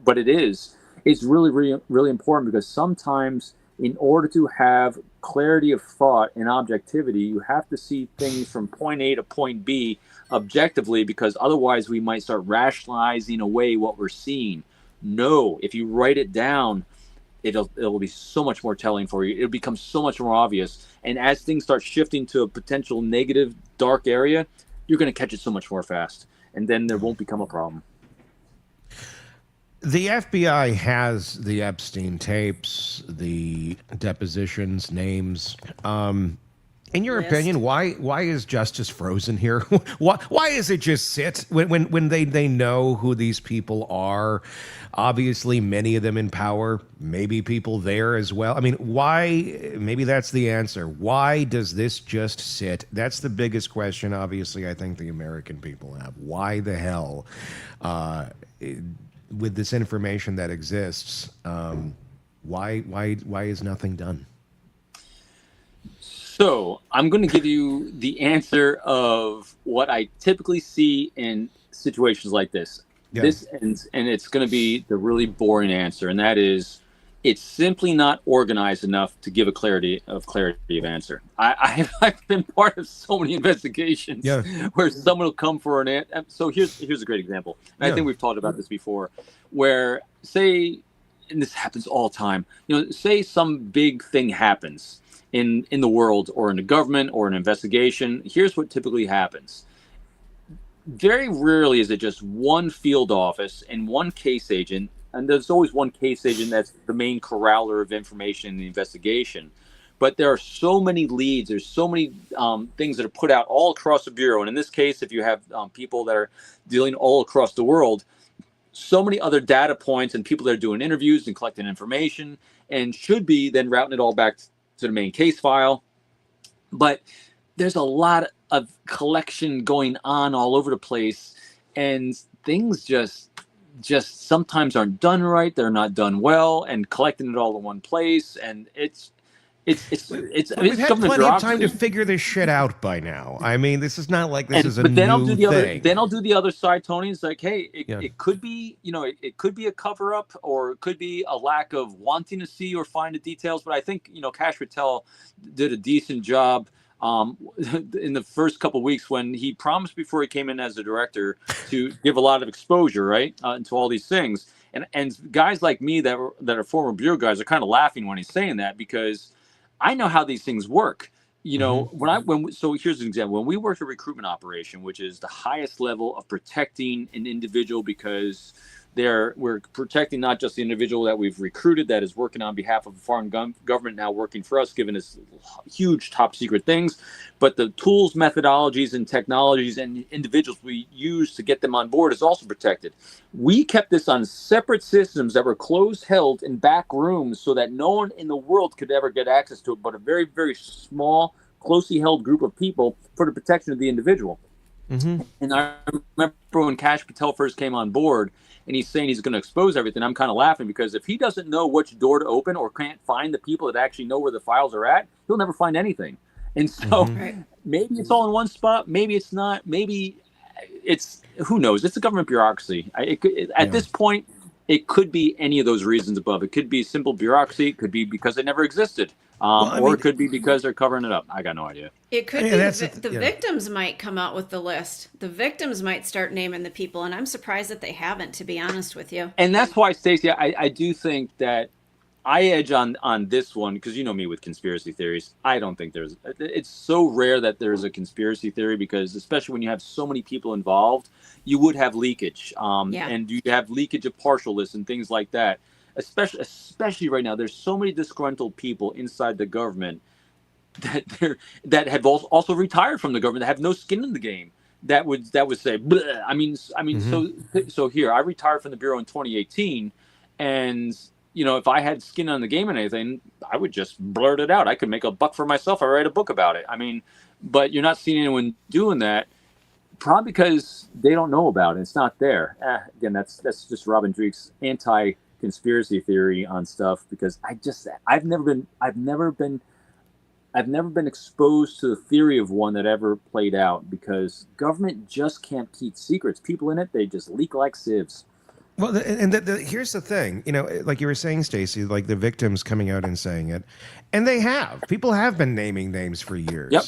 but it is. It's really, really, really important, because sometimes in order to have clarity of thought and objectivity, you have to see things from point A to point B objectively, because otherwise we might start rationalizing away what we're seeing. No, if you write it down, it'll be so much more telling for you. It'll become so much more obvious. And as things start shifting to a potential negative, dark area, you're going to catch it so much more fast. And then there won't become a problem. The FBI has the Epstein tapes, the depositions, names. In your opinion, why is justice frozen here? Why is it just sit when they know who these people are? Obviously, many of them in power, maybe people there as well. I mean, why? Maybe that's the answer. Why does this just sit? That's the biggest question, obviously, I think the American people have. Why the hell, with this information that exists, why is nothing done? So I'm going to give you the answer of what I typically see in situations like this. Yeah. And it's going to be the really boring answer, and that is, it's simply not organized enough to give a clarity of answer. I've been part of so many investigations where someone will come for an answer. So here's a great example. And I think we've talked about this before, where say, and this happens all the time, say some big thing happens in the world or in the government or an investigation. Here's what typically happens. Very rarely is it just one field office and one case agent. And there's always one case agent that's the main corraller of information in the investigation. But there are so many leads. There's so many things that are put out all across the Bureau. And in this case, if you have people that are dealing all across the world, so many other data points and people that are doing interviews and collecting information and should be then routing it all back to the main case file. But there's a lot of collection going on all over the place. And things just just sometimes aren't done right. They're not done well, and collecting it all in one place. And it's we've had plenty of time to figure this shit out by now. I mean, this is not like this is a but then new I'll do the thing. other. Then I'll do the other side, Tony. It's like, hey, it could be, it could be a cover up, or it could be a lack of wanting to see or find the details. But I think Cash Patel did a decent job in the first couple of weeks when he promised before he came in as a director to give a lot of exposure, right, into all these things. And guys like me that are former bureau guys are kind of laughing when he's saying that, because I know how these things work. So here's an example. When we work a recruitment operation, which is the highest level of protecting an individual, because we're protecting not just the individual that we've recruited that is working on behalf of a foreign government now working for us, giving us huge top secret things, but the tools, methodologies, and technologies and individuals we use to get them on board is also protected. We kept this on separate systems that were closed, held in back rooms, so that no one in the world could ever get access to it, but a very, very small, closely held group of people for the protection of the individual. Mm-hmm. And I remember when Kash Patel first came on board, and he's saying he's going to expose everything, I'm kind of laughing, because if he doesn't know which door to open or can't find the people that actually know where the files are at, he'll never find anything. And so maybe it's all in one spot. Maybe it's not. Maybe it's, who knows? It's a government bureaucracy. At this point, it could be any of those reasons above. It could be simple bureaucracy. It could be because it never existed. Or it could be because they're covering it up. I got no idea. It could be the victims might come out with the list. The victims might start naming the people, and I'm surprised that they haven't, to be honest with you. And that's why, Stacey, I do think that I edge on this one, because you know me with conspiracy theories. I don't think it's so rare that there's a conspiracy theory, because especially when you have so many people involved, you would have leakage. And you have leakage of partial lists and things like that. Especially right now, there's so many disgruntled people inside the government that have also retired from the government, that have no skin in the game, that would say, bleh. I mean, so here, I retired from the bureau in 2018, and if I had skin on the game and anything, I would just blurt it out. I could make a buck for myself. I write a book about it. I mean, but you're not seeing anyone doing that, probably because they don't know about it. It's not there. Again, that's just Robin Dreeke's anti-conspiracy theory on stuff, because I've never been exposed to the theory of one that ever played out, because government just can't keep secrets. People in it, they just leak like sieves. Well, here's the thing, like you were saying, Stacey, like the victims coming out and saying it, and people have been naming names for years. Yep.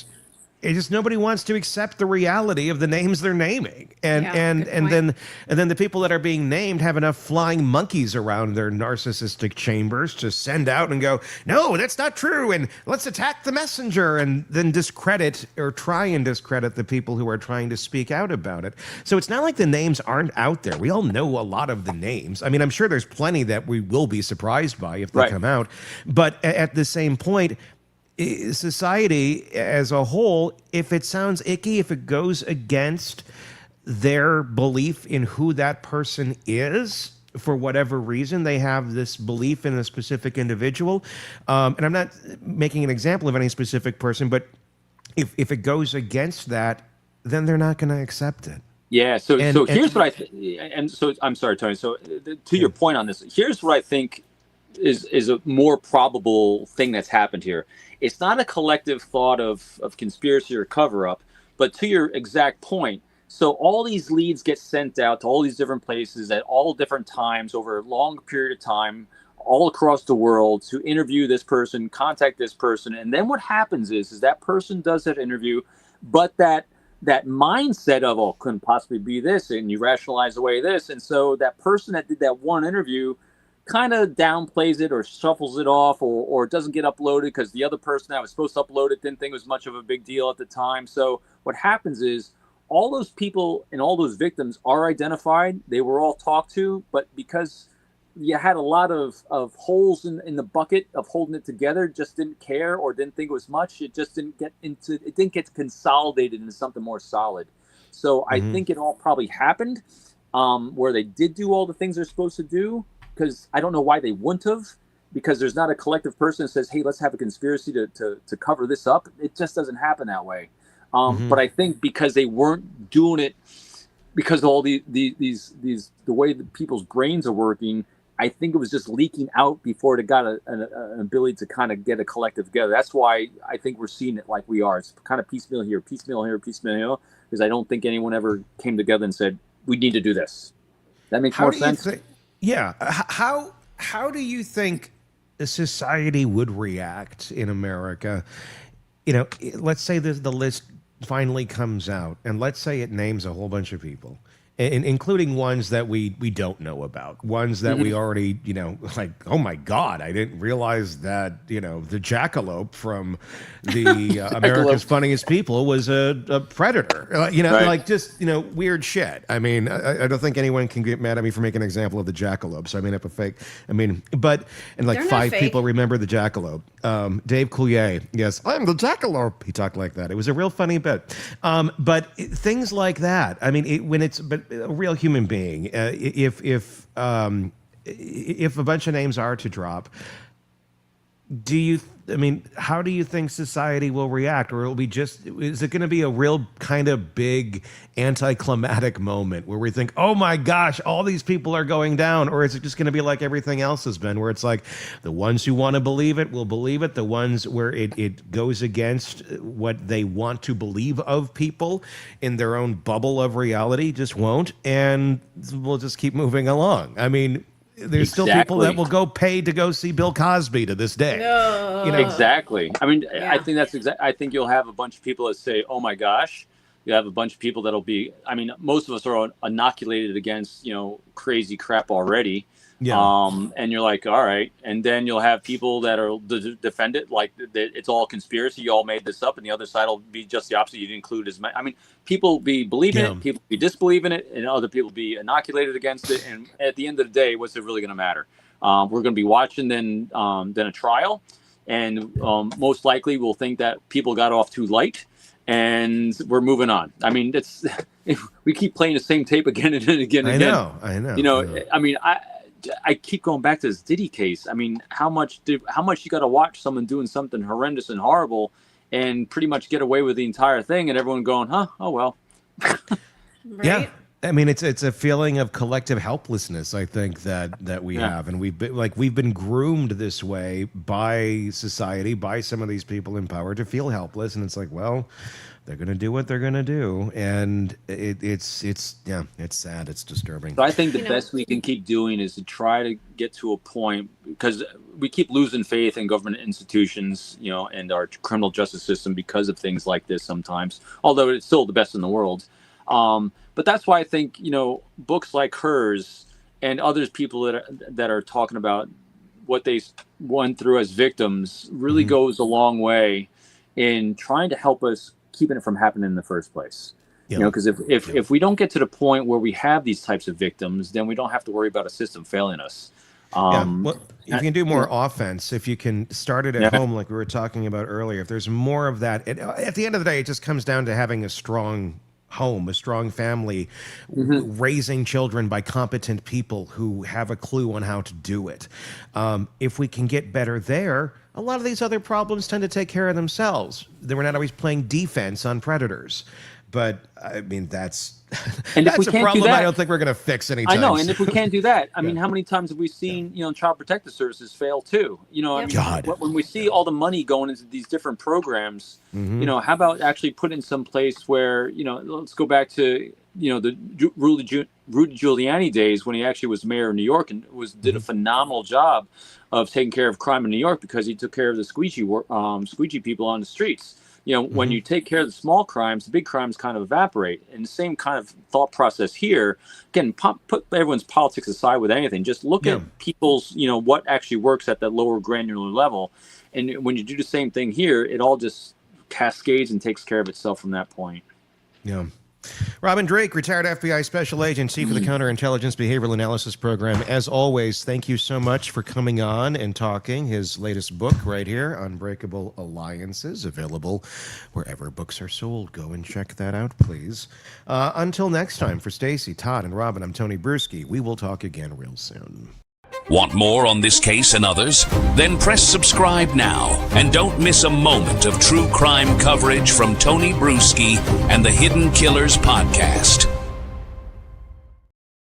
It's just nobody wants to accept the reality of the names they're naming, and then the people that are being named have enough flying monkeys around their narcissistic chambers to send out and go, no, that's not true, and let's attack the messenger, and then discredit or try and discredit the people who are trying to speak out about it. So it's not like the names aren't out there. We all know a lot of the names. I mean, I'm sure there's plenty that we will be surprised by if they come out, but at the same point, society as a whole, if it sounds icky, if it goes against their belief in who that person is, for whatever reason, they have this belief in a specific individual. And I'm not making an example of any specific person, but if it goes against that, then they're not going to accept it. Yeah. So here's what I'm sorry, Tony. So to your point on this, here's what I think is a more probable thing that's happened here. It's not a collective thought of conspiracy or cover-up, but to your exact point, so all these leads get sent out to all these different places at all different times over a long period of time, all across the world, to interview this person, contact this person, and then what happens is that person does that interview, but that mindset of, oh, couldn't possibly be this, and you rationalize away this, and so that person that did that one interview kind of downplays it or shuffles it off, or it doesn't get uploaded because the other person that was supposed to upload it didn't think it was much of a big deal at the time. So what happens is all those people and all those victims are identified. They were all talked to, but because you had a lot of holes in the bucket of holding it together, just didn't care or didn't think it was much. It just didn't get consolidated into something more solid. So I think it all probably happened where they did do all the things they're supposed to do, because I don't know why they wouldn't have, because there's not a collective person that says, hey, let's have a conspiracy to cover this up. It just doesn't happen that way. But I think because they weren't doing it because all the way that people's brains are working, I think it was just leaking out before it got an ability to kind of get a collective together. That's why I think we're seeing it like we are. It's kind of piecemeal here, piecemeal here, piecemeal here, because I don't think anyone ever came together and said, we need to do this. That makes more sense? How do you think a society would react in America? Let's say the list finally comes out, and let's say it names a whole bunch of people, including ones that we don't know about, ones that we already, like, oh my God, I didn't realize that, the jackalope from the America's Funniest People was a predator, right. Like just, weird shit. I mean, I don't think anyone can get mad at me for making an example of the jackalope. So I made up a fake. And like They're 5 people remember the jackalope. Dave Coulier, yes, I'm the jackalope. He talked like that. It was a real funny bit. But things like that. I mean, but a real human being, if a bunch of names are to drop, how do you think society will react? Or is it going to be a real kind of big anticlimactic moment where we think, oh my gosh, all these people are going down? Or is it just going to be like everything else has been, where it's like the ones who want to believe it will believe it, the ones where it goes against what they want to believe of people in their own bubble of reality just won't, and we'll just keep moving along? I mean, there's still people that will go pay to go see Bill Cosby to this day. No. Exactly. I mean, I think that's I think you'll have a bunch of people that say, "Oh my gosh." You have a bunch of people that'll be. I mean, most of us are inoculated against crazy crap already. Yeah. And you're like, all right. And then you'll have people that are defend it, like that it's all conspiracy. You all made this up, and the other side will be just the opposite. You didn't include as many. I mean, people be believing it, people be disbelieving it, and other people be inoculated against it. And at the end of the day, what's it really going to matter? We're going to be watching then a trial, and most likely we'll think that people got off too light, and we're moving on. I mean, we keep playing the same tape again and again and again. I know. I mean, I keep going back to this Diddy case. I mean, how much you got to watch someone doing something horrendous and horrible and pretty much get away with the entire thing, and everyone going, huh? Oh, well. Right? Yeah. I mean, it's a feeling of collective helplessness, I think, that we have, and we've been groomed this way by society, by some of these people in power to feel helpless, and it's like, well, they're going to do what they're going to do, and it's sad, it's disturbing. So I think the best we can keep doing is to try to get to a point, because we keep losing faith in government institutions, and our criminal justice system because of things like this sometimes, although it's still the best in the world. But that's why I think, books like hers and others people that are talking about what they went through as victims really goes a long way in trying to help us keeping it from happening in the first place. Because if we don't get to the point where we have these types of victims, then we don't have to worry about a system failing us. Well, if you can do more offense, if you can start it at home like we were talking about earlier, if there's more of that, at the end of the day, it just comes down to having a strong home, a strong family, raising children by competent people who have a clue on how to do it. If we can get better there, a lot of these other problems tend to take care of themselves. We're not always playing defense on predators. But I mean, that's a problem I don't think we're going to fix anytime soon. I know, and if we can't do that, I mean, how many times have we seen, Child Protective Services fail too? When we see all the money going into these different programs, how about actually put in some place where, let's go back to, the Rudy Giuliani days when he actually was mayor of New York and did a phenomenal job of taking care of crime in New York because he took care of the squeegee people on the streets. When you take care of the small crimes, the big crimes kind of evaporate. And the same kind of thought process here. Again, put everyone's politics aside with anything. Just look at people's, what actually works at that lower granular level. And when you do the same thing here, it all just cascades and takes care of itself from that point. Yeah. Robin Dreeke, retired FBI Special Agent, Chief of the Counterintelligence Behavioral Analysis Program. As always, thank you so much for coming on and talking. His latest book right here, Unbreakable Alliances, available wherever books are sold. Go and check that out, please. Until next time, for Stacy, Todd, and Robin, I'm Tony Brueski. We will talk again real soon. Want more on this case and others? Then press subscribe now and don't miss a moment of true crime coverage from Tony Brueski and the Hidden Killers podcast.